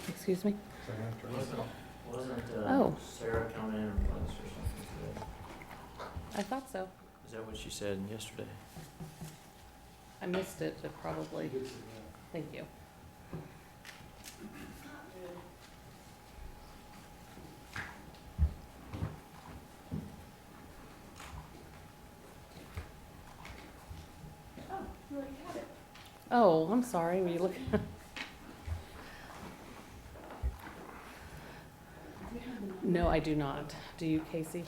Excuse me? Wasn't Oh. Sarah coming in or Melissa or something today? I thought so. Is that what she said yesterday? I missed it, but probably. Thank you. Oh, you already had it. Oh, I'm sorry. Were you looking? No, I do not. Do you, Casey?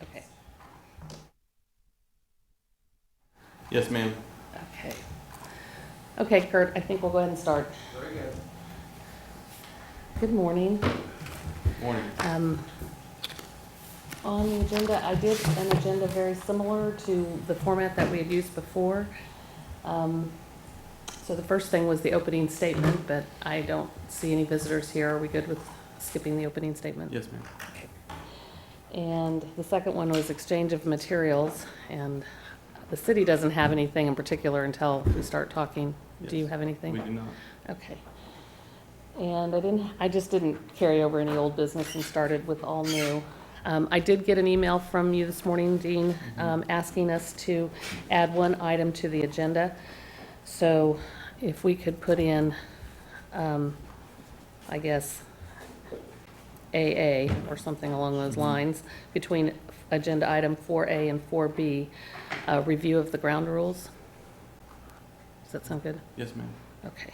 Okay. Yes, ma'am. Okay. Okay, Kurt, I think we'll go ahead and start. Very good. Good morning. Morning. On the agenda, I did an agenda very similar to the format that we had used before. So the first thing was the opening statement, but I don't see any visitors here. Are we good with skipping the opening statement? Yes, ma'am. Okay. And the second one was exchange of materials, and the city doesn't have anything in particular until we start talking. Do you Yes. have anything? We do not. Okay. And I just didn't carry over any old business and started with all new. I did get an email from you this morning, Dean, asking us to add one item to the agenda. So if we could put in, I guess, AA or something along those lines between agenda item 4A and 4B, review of the ground rules. Does that sound good? Yes, ma'am. Okay.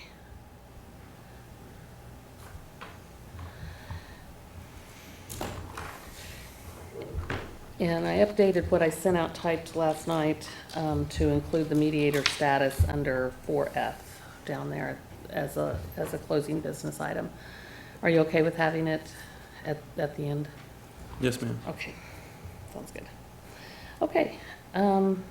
And I updated what I sent out typed last night to include the mediator status under 4F down there as a closing business item. Are you okay with having it at the end? Yes, ma'am. Okay, sounds good. Okay, then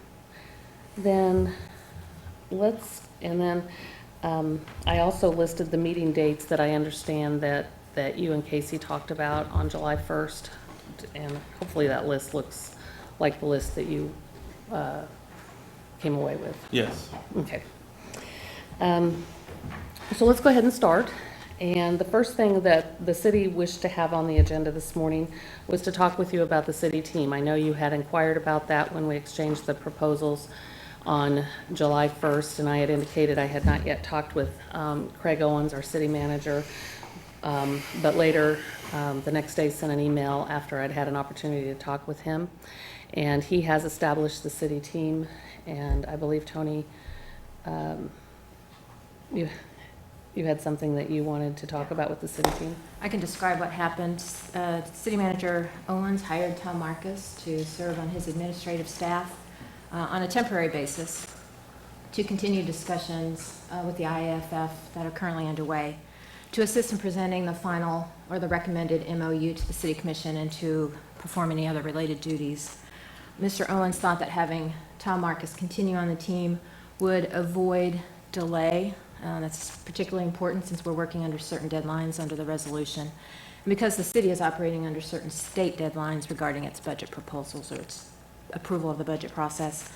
I also listed the meeting dates that I understand that you and Casey talked about on July 1st. And hopefully that list looks like the list that you came away with. Yes. Okay. So let's go ahead and start. And the first thing that the city wished to have on the agenda this morning was to talk with you about the city team. I know you had inquired about that when we exchanged the proposals on July 1st, and I had indicated I had not yet talked with Craig Owens, our city manager, but later the next day sent an email after I'd had an opportunity to talk with him. And he has established the city team, and I believe, Tony, you had something that you wanted to talk about with the city team? I can describe what happened. City Manager Owens hired Tom Marcus to serve on his administrative staff on a temporary basis to continue discussions with the IAFF that are currently underway to assist in presenting the final or the recommended MOU to the City Commission and to perform any other related duties. Mr. Owens thought that having Tom Marcus continue on the team would avoid delay. That's particularly important since we're working under certain deadlines under the resolution. And because the city is operating under certain state deadlines regarding its budget proposals or its approval of the budget process.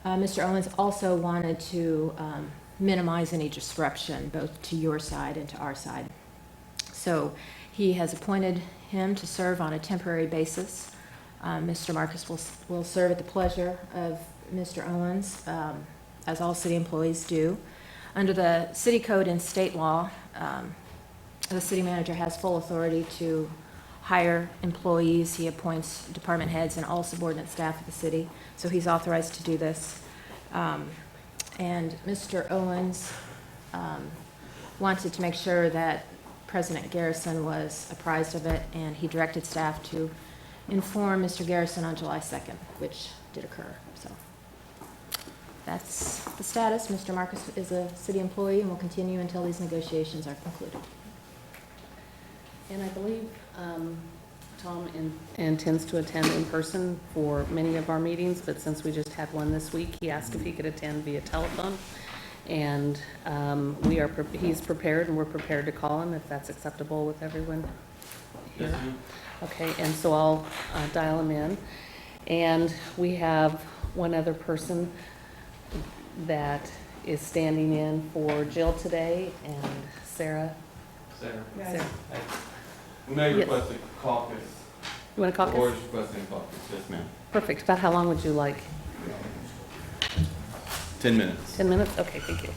Mr. Owens also wanted to minimize any disruption both to your side and to our side. So he has appointed him to serve on a temporary basis. Mr. Marcus will serve at the pleasure of Mr. Owens, as all city employees do. Under the city code and state law, the city manager has full authority to hire employees. He appoints department heads and all subordinate staff of the city, so he's authorized to do this. And Mr. Owens wanted to make sure that President Garrison was apprised of it, and he directed staff to inform Mr. Garrison on July 2nd, which did occur. So that's the status. Mr. Marcus is a city employee and will continue until these negotiations are concluded. And I believe Tom intends to attend in person for many of our meetings, but since we just had one this week, he asked if he could attend via telephone. And he's prepared, and we're prepared to call him if that's acceptable with everyone here. Yes, ma'am. Okay, and so I'll dial him in. And we have one other person that is standing in for Jill today, and Sarah. Sarah. Sarah. We may Yes. request a caucus. You want to The board caucus? is requesting a caucus. Yes, ma'am. Perfect. About how long would you like? 10 minutes. 10 minutes? Okay, thank you.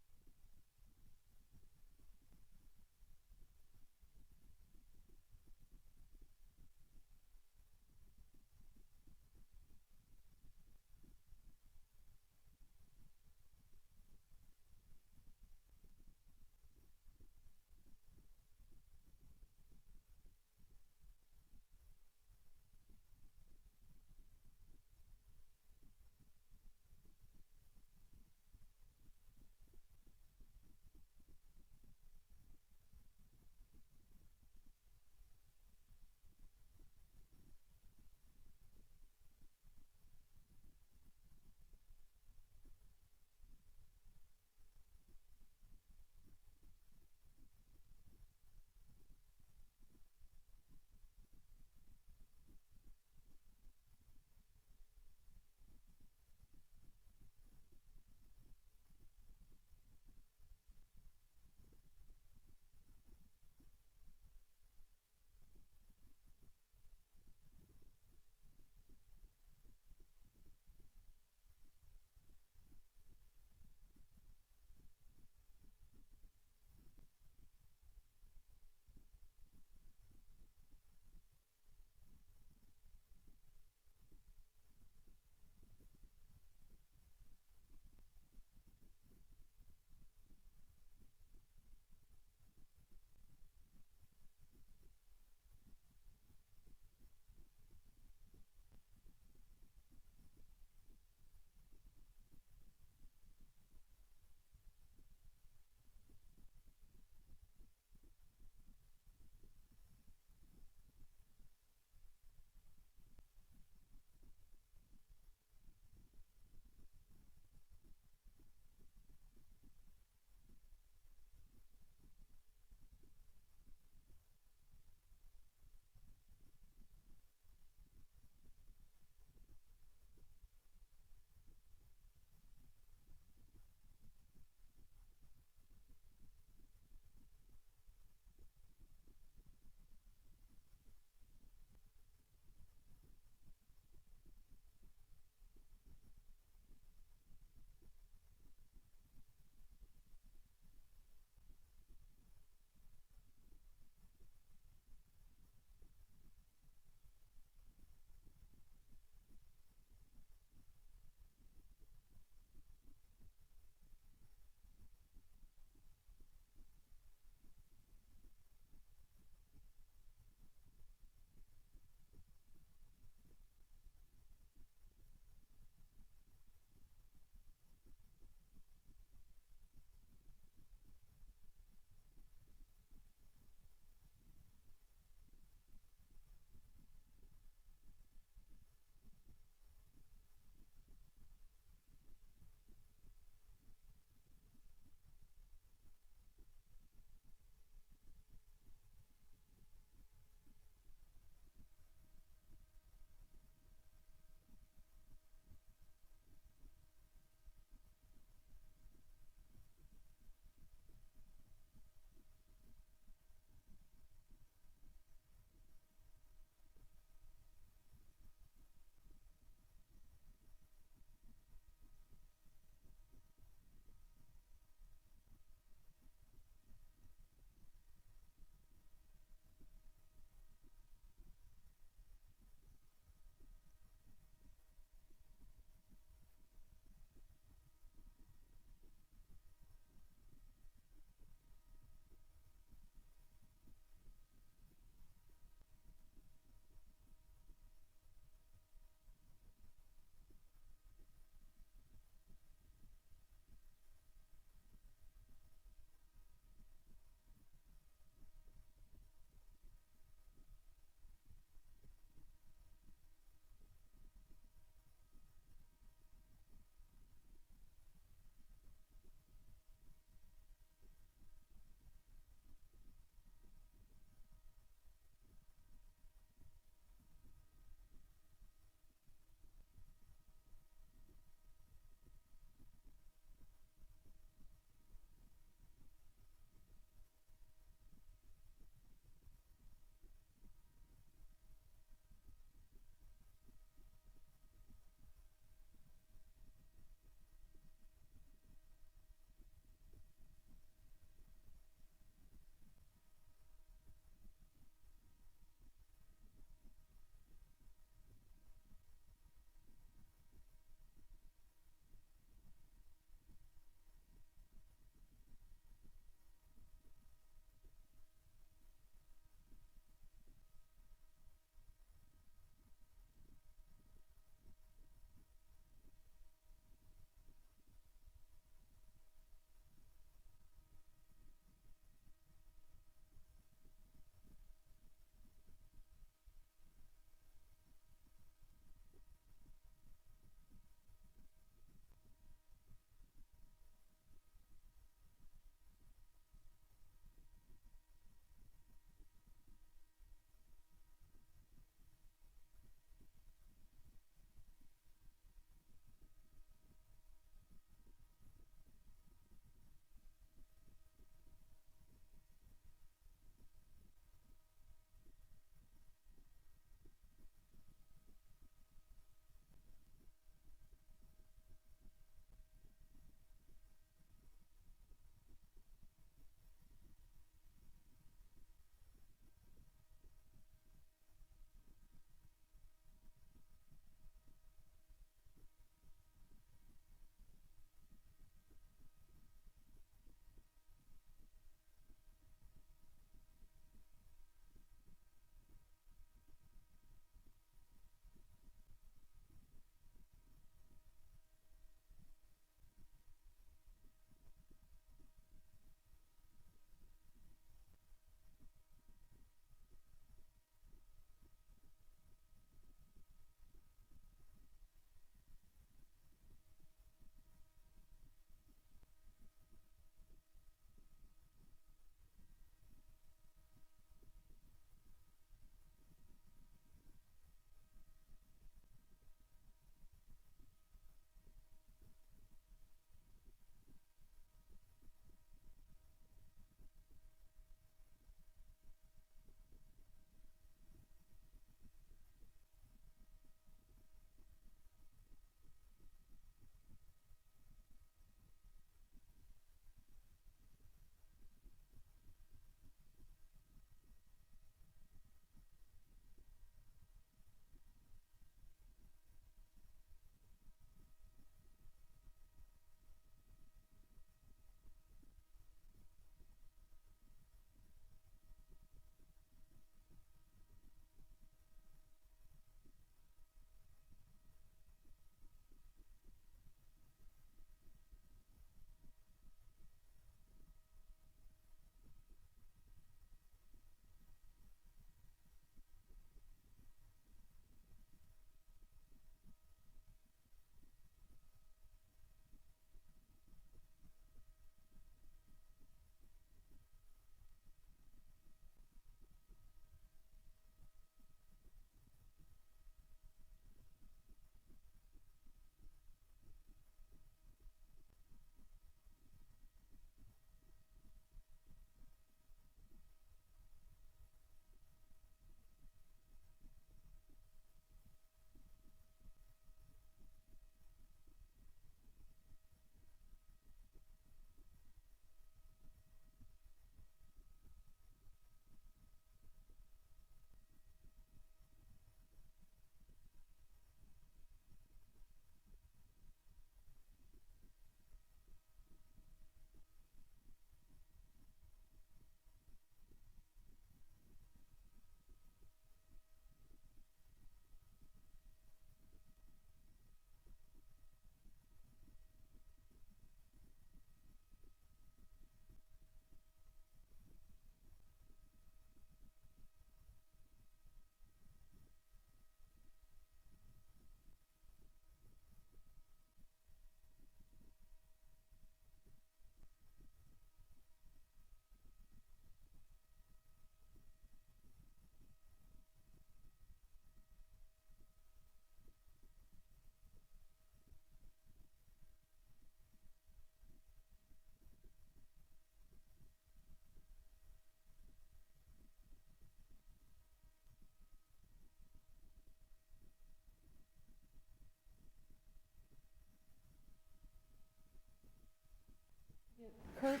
Kurt?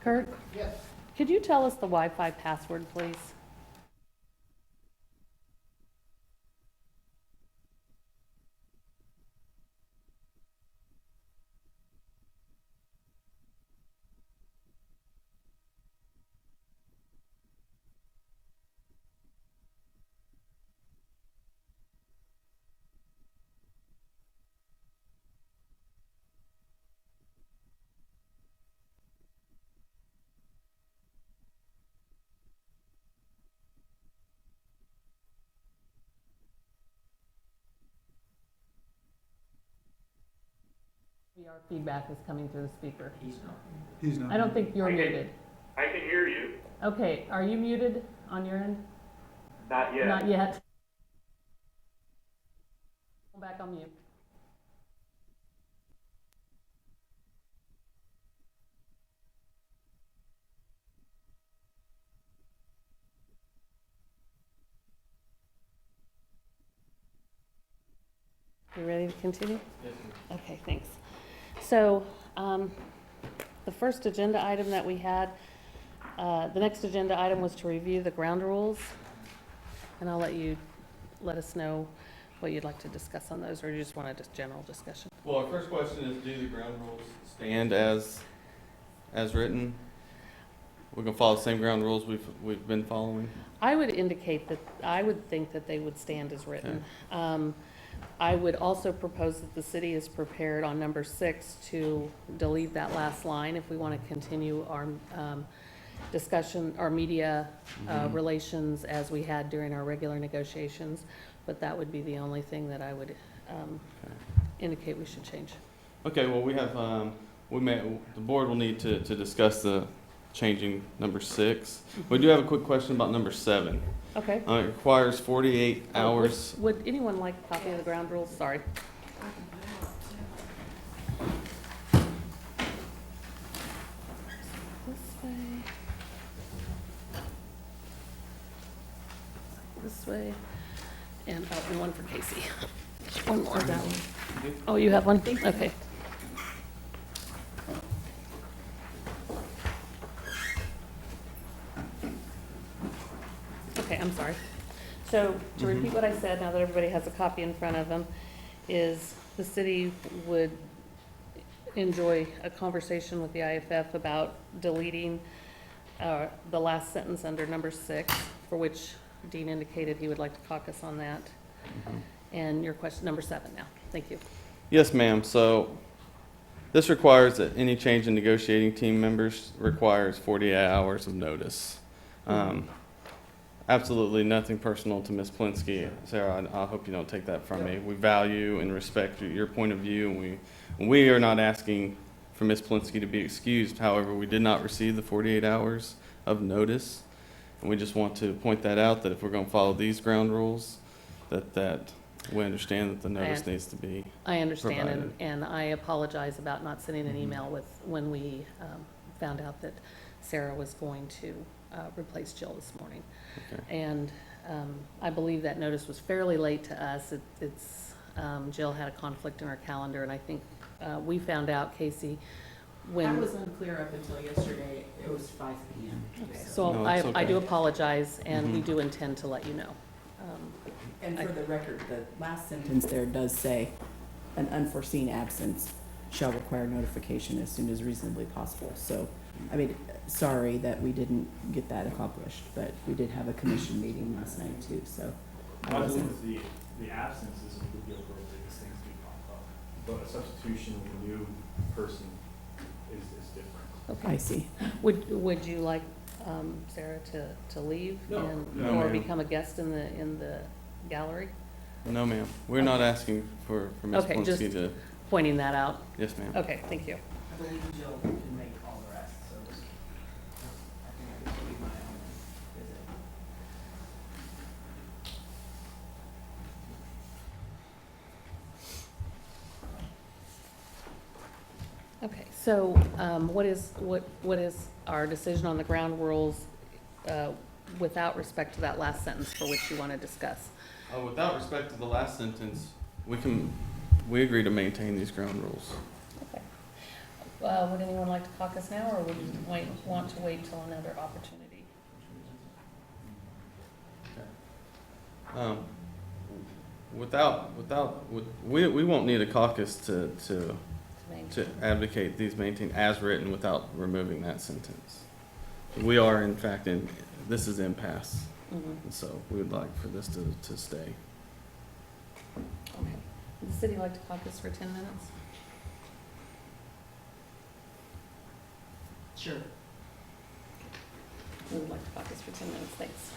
Kurt? Yes. Could you tell us the Wi-Fi password, please? Our feedback is coming through the speaker. He's not. He's not. I don't think you're I can- muted. I can hear you. Okay, are you muted on your end? Not yet. Not yet. Go back on mute. You ready to continue? Yes, ma'am. Okay, thanks. So, the first agenda item that we had, the next agenda item was to review the ground rules. And I'll let us know what you'd like to discuss on those, or you just want a just general discussion. Well, our first question is, do the ground rules stand as written? We're gonna follow the same ground rules we've been following? I would indicate that, I would think that they would stand as written. I would also propose that the city is prepared on number 6 to delete that last line if we want to continue our discussion, our media relations as we had during our regular negotiations. But that would be the only thing that I would indicate we should change. Okay, well, we have, the board will need to discuss the changing number 6. We do have a quick question about number 7. Okay. It requires 48 hours. Would anyone like a copy of the ground rules? Sorry. This way. This way. And one for Casey. One more. Oh, you have one? Okay. Okay, I'm sorry. So to repeat what I said, now that everybody has a copy in front of them, is the city would enjoy a conversation with the IAFF about deleting the last sentence under number 6, for which Dean indicated he would like to caucus on that. And your question, number 7 now. Thank you. Yes, ma'am. So this requires that any change in negotiating team members requires 48 hours of notice. Absolutely nothing personal to Ms. Plinsky. Sarah, I hope you don't take that from me. We value and respect your point of view, and we are not asking for Ms. Plinsky to be excused. However, we did not receive the 48 hours of notice, and we just want to point that out, that if we're going to follow these ground rules, that we understand that the notice needs to be I understand, provided. and I apologize about not sending an email when we found out that Sarah was going to replace Jill this morning. Okay. And I believe that notice was fairly late to us. Jill had a conflict in her calendar, and I think we found out, Casey, when. That was unclear up until yesterday. It was 5 p.m. Okay, so No, it's I do okay. apologize, and we do intend to let you know. And for the record, the last sentence there does say, an unforeseen absence shall require notification as soon as reasonably possible. So, I mean, sorry that we didn't get that accomplished, but we did have a commission meeting last night too, so. I I wasn't- believe the absence isn't a big deal for these things do pop up, but a substitution with a new person is different. Okay. I see. Would you like Sarah to leave No. and No, or ma'am. become a guest in the gallery? No, ma'am. We're not asking for Ms. Okay, just- Plinsky to, Pointing that out. yes, ma'am. Okay, thank you. I believe Jill can make all the rest, so I think I just leave my own visit. Okay, so what is our decision on the ground rules without respect to that last sentence for which you want to discuss? Without respect to the last sentence, we agree to maintain these ground rules. Okay. Would anyone like to caucus now, or would you want to wait till another opportunity? Um, we won't need a caucus to Maintain? advocate these maintain as written without removing that sentence. We are in fact this is impasse, Mhm. and so we would like for this to stay. Okay. Would the city like to caucus for 10 minutes? Sure. We would like to caucus for 10 minutes, thanks.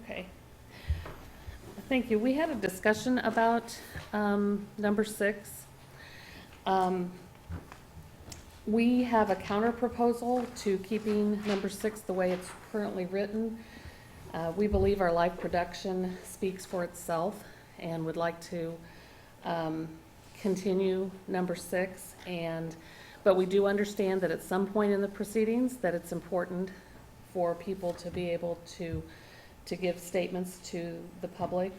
Okay. Thank you. We had a discussion about number 6. We have a counter proposal to keeping number 6 the way it's currently written. We believe our live production speaks for itself and would like to continue number 6. But we do understand that at some point in the proceedings that it's important for people to be able to give statements to the public.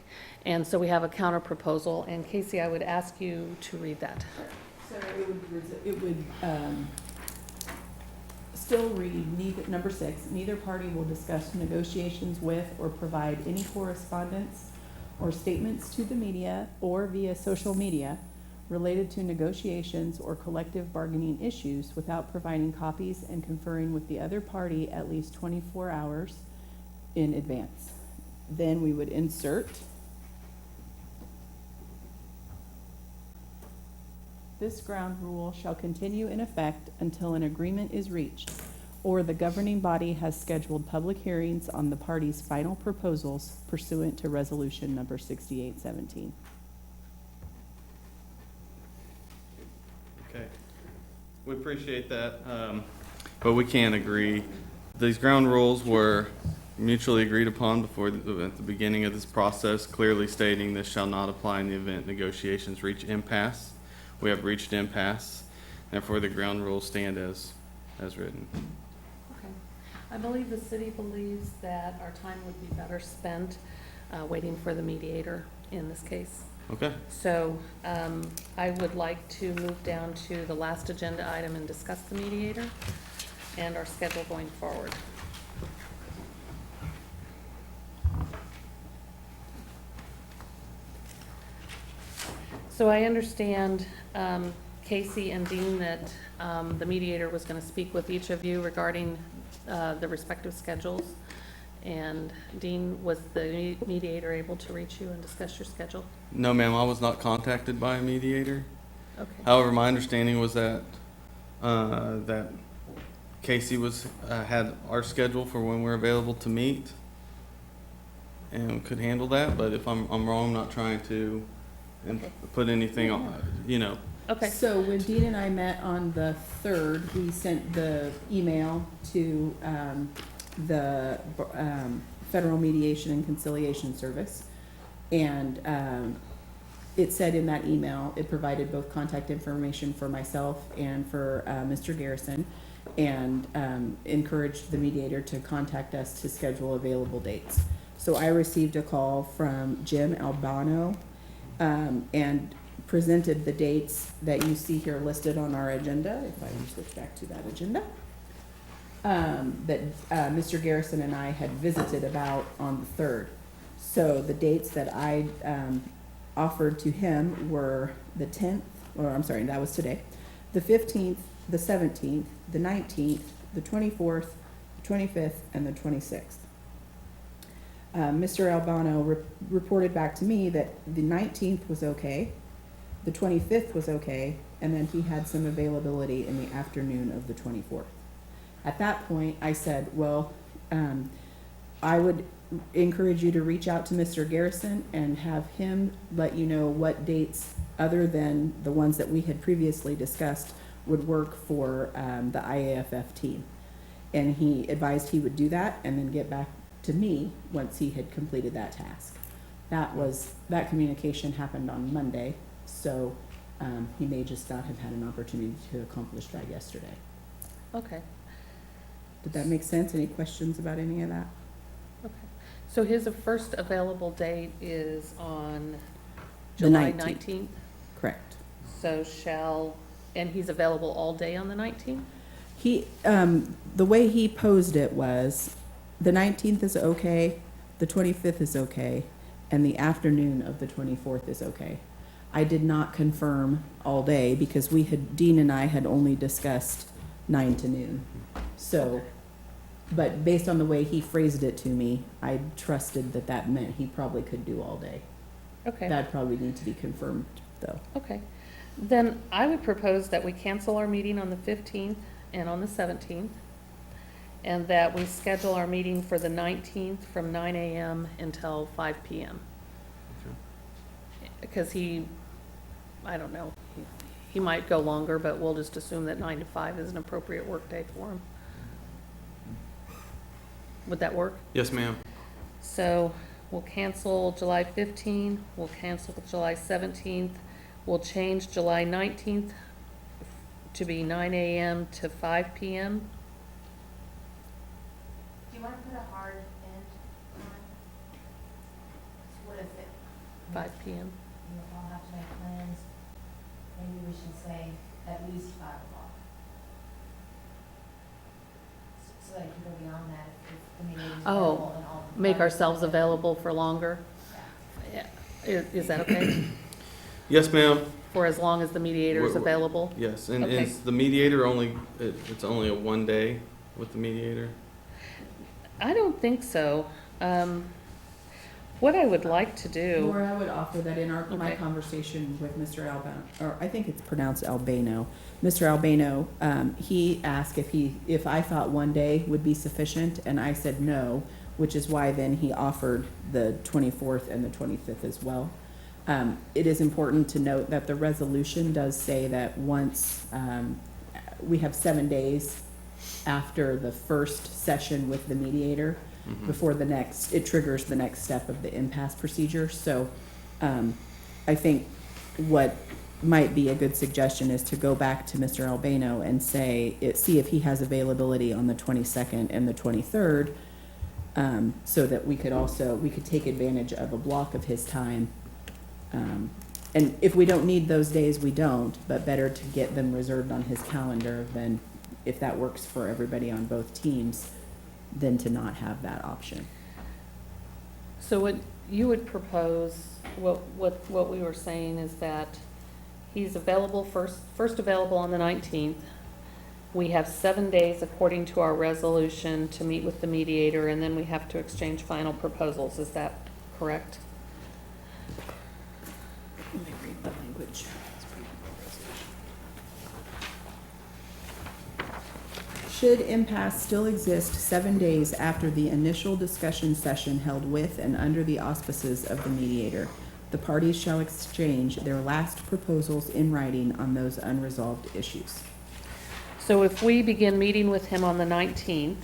And so we have a counter proposal. And Casey, I would ask you to read that. So it would still read, number 6, neither party will discuss negotiations with or provide any correspondence or statements to the media or via social media related to negotiations or collective bargaining issues without providing copies and conferring with the other party at least 24 hours in advance. Then we would insert this ground rule shall continue in effect until an agreement is reached or the governing body has scheduled public hearings on the parties' final proposals pursuant to resolution number 6817. Okay. We appreciate that, but we can't agree. These ground rules were mutually agreed upon at the beginning of this process, clearly stating this shall not apply in the event negotiations reach impasse. We have reached impasse, therefore the ground rules stand as written. Okay. I believe the city believes that our time would be better spent waiting for the mediator in this case. Okay. So I would like to move down to the last agenda item and discuss the mediator and our schedule going forward. So I understand, Casey and Dean, that the mediator was going to speak with each of you regarding the respective schedules. And Dean, was the mediator able to reach you and discuss your schedule? No, ma'am, I was not contacted by a mediator. Okay. However, my understanding was that Casey had our schedule for when we're available to meet and could handle that. But if I'm wrong, I'm not trying to put anything on, Okay. So when Dean and I met on the 3rd, we sent the email to the Federal Mediation and Conciliation Service. And it said in that email, it provided both contact information for myself and for Mr. Garrison, and encouraged the mediator to contact us to schedule available dates. So I received a call from Jim Albano and presented the dates that you see here listed on our agenda. If I can switch back to that agenda. That Mr. Garrison and I had visited about on the 3rd. So the dates that I offered to him were the 10th, or I'm sorry, that was today, the 15th, the 17th, the 19th, the 24th, the 25th, and the 26th. Mr. Albano reported back to me that the 19th was okay, the 25th was okay, and then he had some availability in the afternoon of the 24th. At that point, I said, well, I would encourage you to reach out to Mr. Garrison and have him let you know what dates, other than the ones that we had previously discussed, would work for the IAFF team. And he advised he would do that and then get back to me once he had completed that task. That communication happened on Monday, so he may just not have had an opportunity to accomplish that yesterday. Okay. Did that make sense? Any questions about any of that? Okay. So his first available date is on The July 19th. 19th? Correct. So and he's available all day on the 19th? He, the way he posed it was, the 19th is okay, the 25th is okay, and the afternoon of the 24th is okay. I did not confirm all day because Dean and I had only discussed 9 to noon. So, but based on the way he phrased it to me, I trusted that meant he probably could do all day. Okay. That'd probably need to be confirmed, though. Okay. Then I would propose that we cancel our meeting on the 15th and on the 17th. and that we schedule our meeting for the 19th from 9 a.m. until 5 p.m. Because I don't know, he might go longer, but we'll just assume that 9 to 5 is an appropriate workday for him. Would that work? Yes, ma'am. So we'll cancel July 15, we'll cancel July 17th, we'll change July 19th to be 9 a.m. to 5 p.m. Do you want to put a hard end time? What if it? 5 p.m. You all have to make plans, maybe we should say at least 5 o'clock. So that it can go beyond that if the meeting is Oh, available and all. Make ourselves available for longer. Yeah. Yeah. Is that okay? Yes, ma'am. For as long as the mediator is We're- available? Yes, and Okay. is the mediator it's only a 1 day with the mediator? I don't think so. What I would like to do, Laura, I would offer that in my Okay. conversation with Mr. Albano, or I think it's pronounced Albano. Mr. Albano, he asked if I thought 1 day would be sufficient, and I said no, which is why then he offered the 24th and the 25th as well. It is important to note that the resolution does say that once, we have 7 days after the first session with the mediator, before it triggers the next step of the impasse procedure. So I think what might be a good suggestion is to go back to Mr. Albano and see if he has availability on the 22nd and the 23rd, so that we could take advantage of a block of his time. And if we don't need those days, we don't, but better to get them reserved on his calendar than, if that works for everybody on both teams, than to not have that option. so what you would propose, what we were saying is that he's available first available on the 19th. We have 7 days according to our resolution to meet with the mediator, and then we have to exchange final proposals. Is that correct? Let me read the language. Should impasse still exist 7 days after the initial discussion session held with and under the auspices of the mediator, the parties shall exchange their last proposals in writing on those unresolved issues. So if we begin meeting with him on the 19th,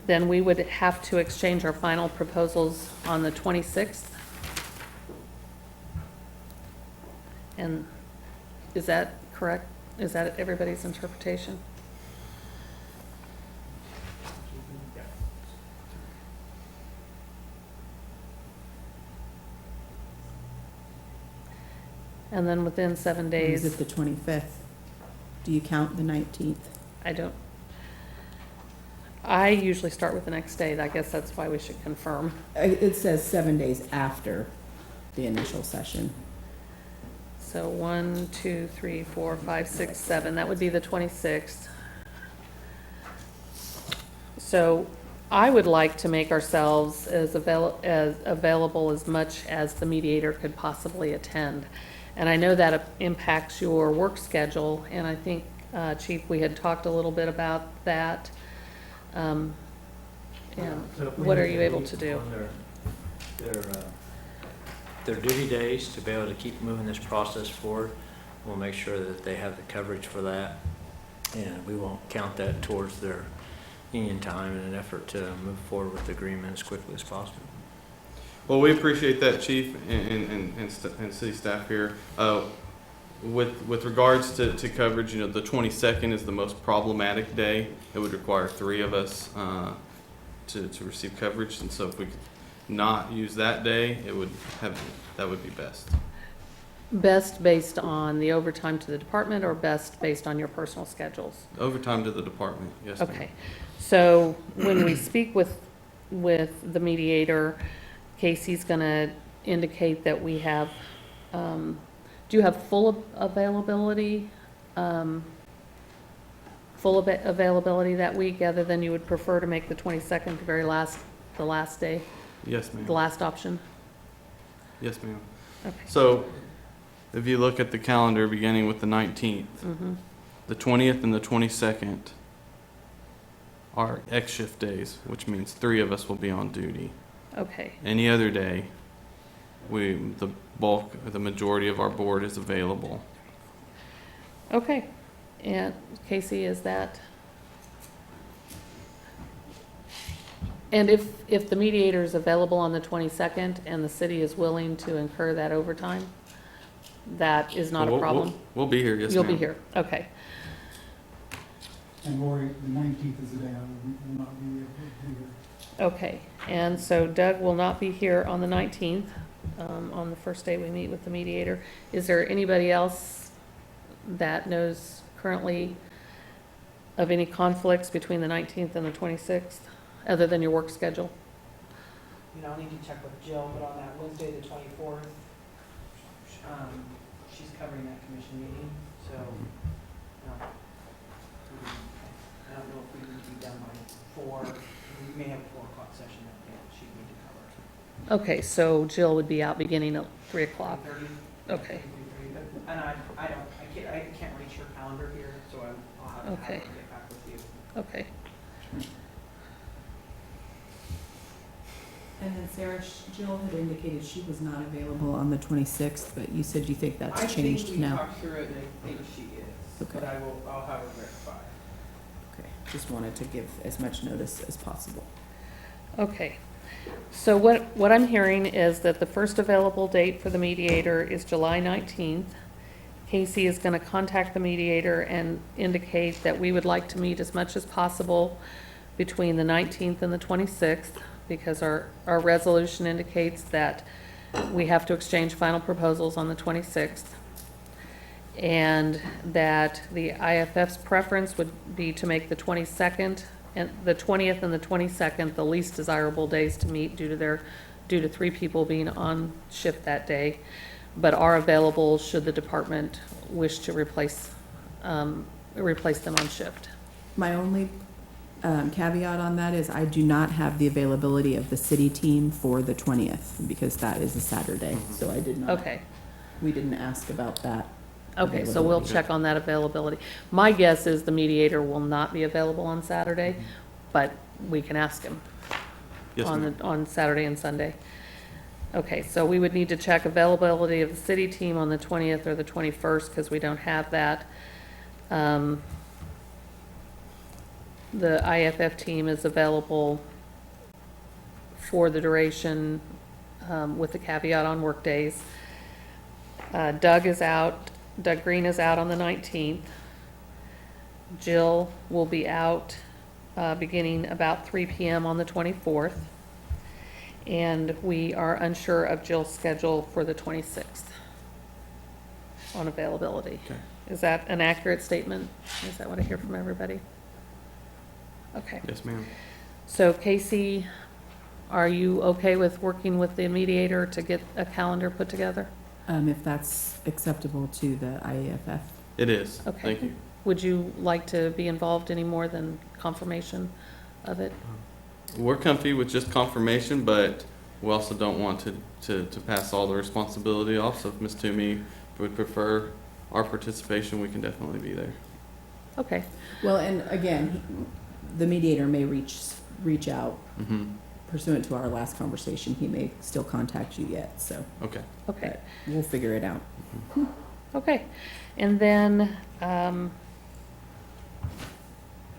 then we would have to exchange our final proposals on the 26th? And is that correct? Is that everybody's interpretation? And then within 7 Is days, it the 25th? Do you count the 19th? I usually start with the next day. I guess that's why we should confirm. It says 7 days after the initial session. So 1, 2, 3, 4, 5, 6, 7, that would be the 26th. So I would like to make ourselves as available as much as the mediator could possibly attend. And I know that impacts your work schedule, and I think, Chief, we had talked a little bit about that. And So if we what are need you able to meet do? on their duty days to be able to keep moving this process forward, we'll make sure that they have the coverage for that. And we won't count that towards their union time in an effort to move forward with the agreement as quickly as possible. Well, we appreciate that, Chief, and city staff here. With regards to coverage, the 22nd is the most problematic day. It would require 3 of us to receive coverage, and so if we could not use that day, that would be best. Best based on the overtime to the department, or best based on your personal schedules? Overtime to the department, yes, ma'am. Okay, so when we speak with the mediator, Casey's gonna indicate that we have, do you have full availability? Availability that week, other than you would prefer to make the 22nd the last day, Yes, ma'am. the last option? Yes, ma'am. Okay. So if you look at the calendar beginning with the 19th, Mm-hmm. the 20th and the 22nd are X shift days, which means 3 of us will be on duty. Okay, Any other day, the majority of our board is available. okay. And Casey, is that? And if the mediator is available on the 22nd and the city is willing to incur that overtime, that is not a problem? We'll be here, yes, You'll be ma'am. here, okay. And Lori, the 19th is the day I will not be able to be here. Okay, and so Doug will not be here on the 19th, on the first day we meet with the mediator. Is there anybody else that knows currently of any conflicts between the 19th and the 26th, other than your work schedule? You know, I'll need to check with Jill, but on that Wednesday, the 24th, she's covering that commission meeting, so, I don't know if we need to be done by 4, we may have a 4 o'clock session that day that she'd need to cover. Okay, so Jill would be out beginning at 3 o'clock. 3:30, Okay. 3:30, and I can't reach her calendar here, so I'll have to have her Okay. get back with you. Okay, And then Sarah, Jill had indicated she was not available on the 26th, but you said you think that's changed I think we now. talked through it, and I think she is, Okay. but I'll have her verify. Okay, just wanted to give as much notice as possible. okay. So what I'm hearing is that the first available date for the mediator is July 19th. Casey is going to contact the mediator and indicate that we would like to meet as much as possible between the 19th and the 26th, because our resolution indicates that we have to exchange final proposals on the 26th. And that the IFF's preference would be to make the 22nd and the 20th and the 22nd the least desirable days to meet due to 3 people being on shift that day, but are available should the department wish to replace them on shift. My only caveat on that is I do not have the availability of the city team for the 20th, because that is a Saturday, so I did not. Okay. We didn't ask about that. Okay, so we'll availability. check on that availability. My guess is the mediator will not be available on Saturday, but we can ask him Yes, ma'am. on Saturday and Sunday. Okay, so we would need to check availability of the city team on the 20th or the 21st, because we don't have that. The IFF team is available for the duration, with the caveat on workdays. Doug is out. Doug Green is out on the 19th. Jill will be out beginning about 3 p.m. on the 24th. And we are unsure of Jill's schedule for the 26th on availability. Okay. Is that an accurate statement? Is that what I hear from everybody? Okay. Yes, ma'am. So Casey, are you okay with working with the mediator to get a calendar put together? If that's acceptable to the IAFF. It is. Okay. Thank you. Would you like to be involved any more than confirmation of it? We're comfy with just confirmation, but we also don't want to pass all the responsibility off. So if Ms. Toomey would prefer our participation, we can definitely be there. Okay, Well, and again, the mediator may reach out Mm-hmm. pursuant to our last conversation. He may still contact you yet, so Okay. okay, we'll figure it out. okay. And then,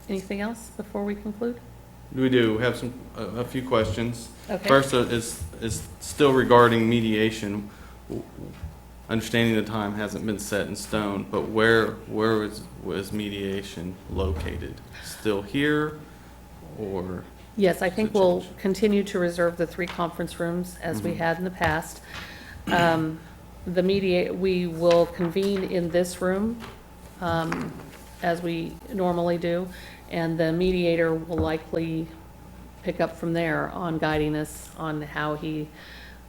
anything else before we conclude? We do have a few questions. Okay. First is still regarding mediation. Understanding the time hasn't been set in stone, but where was mediation located? Still here, or? Yes, I think Is it we'll changed? continue to reserve the 3 conference rooms as we had in the past. We will convene in this room, as we normally do, and the mediator will likely pick up from there on guiding us on how he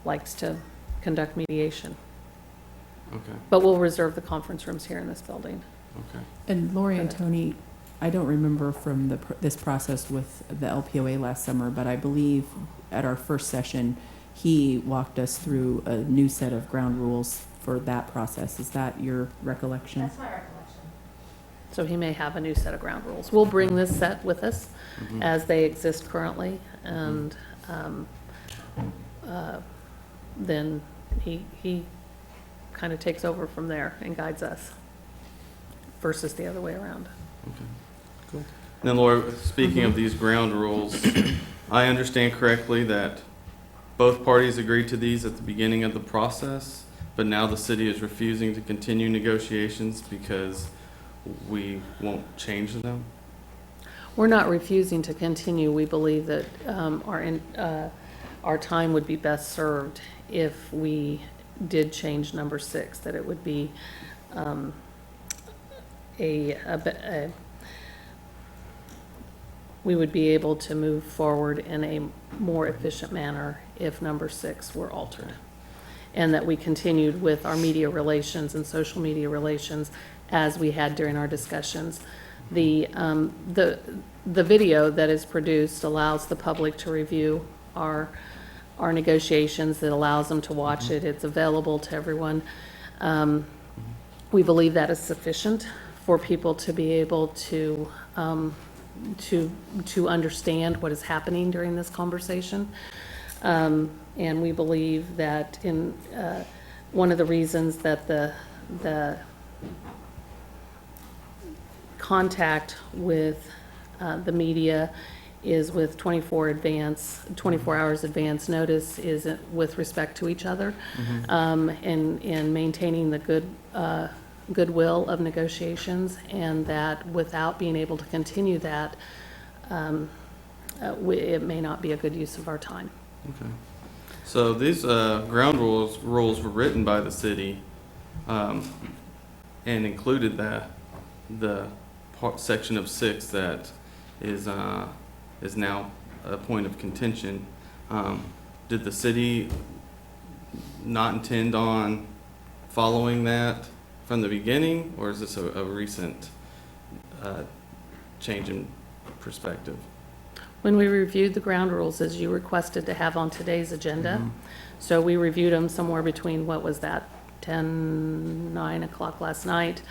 likes to conduct mediation. Okay, But we'll reserve the conference rooms here in this building. okay. And Lori and Tony, I don't remember from this process with the LPOA last summer, but I believe at our first session, he walked us through a new set of ground rules for that process. Is that your recollection? That's my recollection. So he may have a new set of ground rules. We'll bring this set with us Mhm. as they exist currently, and then he kind of takes over from there and guides us versus the other way around. Okay, cool. Then Laura, speaking of these ground rules, I understand correctly that both parties agreed to these at the beginning of the process, but now the city is refusing to continue negotiations because we won't change them? We're not refusing to continue. We believe that our time would be best served if we did change number 6, that it would be we would be able to move forward in a more efficient manner if number 6 were altered. And that we continued with our media relations and social media relations as we had during our discussions. The video that is produced allows the public to review our negotiations. It allows them to watch it. It's available to everyone. We believe that is sufficient for people to be able to understand what is happening during this conversation. And we believe that in one of the reasons that the contact with the media is with 24 hours advance notice is with respect to each other, and maintaining the goodwill of negotiations, and that without being able to continue that, it may not be a good use of our time. Okay. So these ground rules were written by the city, and included the section of 6 that is now a point of contention. Did the city not intend on following that from the beginning, or is this a recent change in perspective? When we reviewed the ground rules, as you requested to have on today's agenda, so we reviewed them somewhere between, what was that, 9 o'clock last night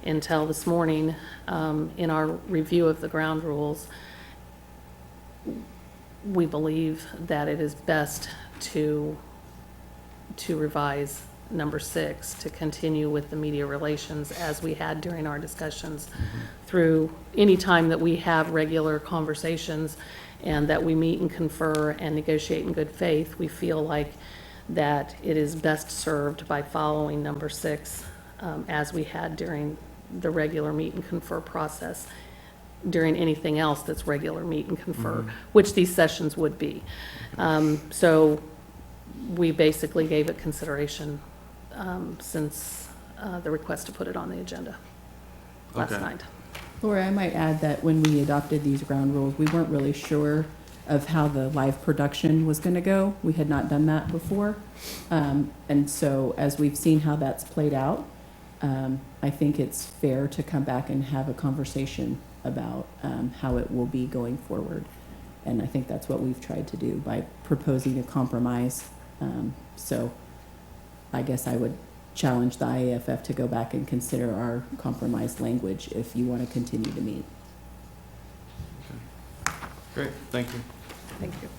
until this morning. In our review of the ground rules, we believe that it is best to revise number 6, to continue with the media relations as we had during our discussions through any time that we have regular conversations and that we meet and confer and negotiate in good faith. We feel like that it is best served by following number 6 as we had during the regular meet and confer process, during anything else that's regular meet and confer, which these sessions would be. So we basically gave it consideration since the request to put it on the agenda last Okay. night. Laura, I might add that when we adopted these ground rules, we weren't really sure of how the live production was going to go. We had not done that before. And so as we've seen how that's played out, I think it's fair to come back and have a conversation about how it will be going forward. And I think that's what we've tried to do by proposing a compromise. So I guess I would challenge the IAFF to go back and consider our compromise language if you want to continue to meet. Great, thank you. Thank you.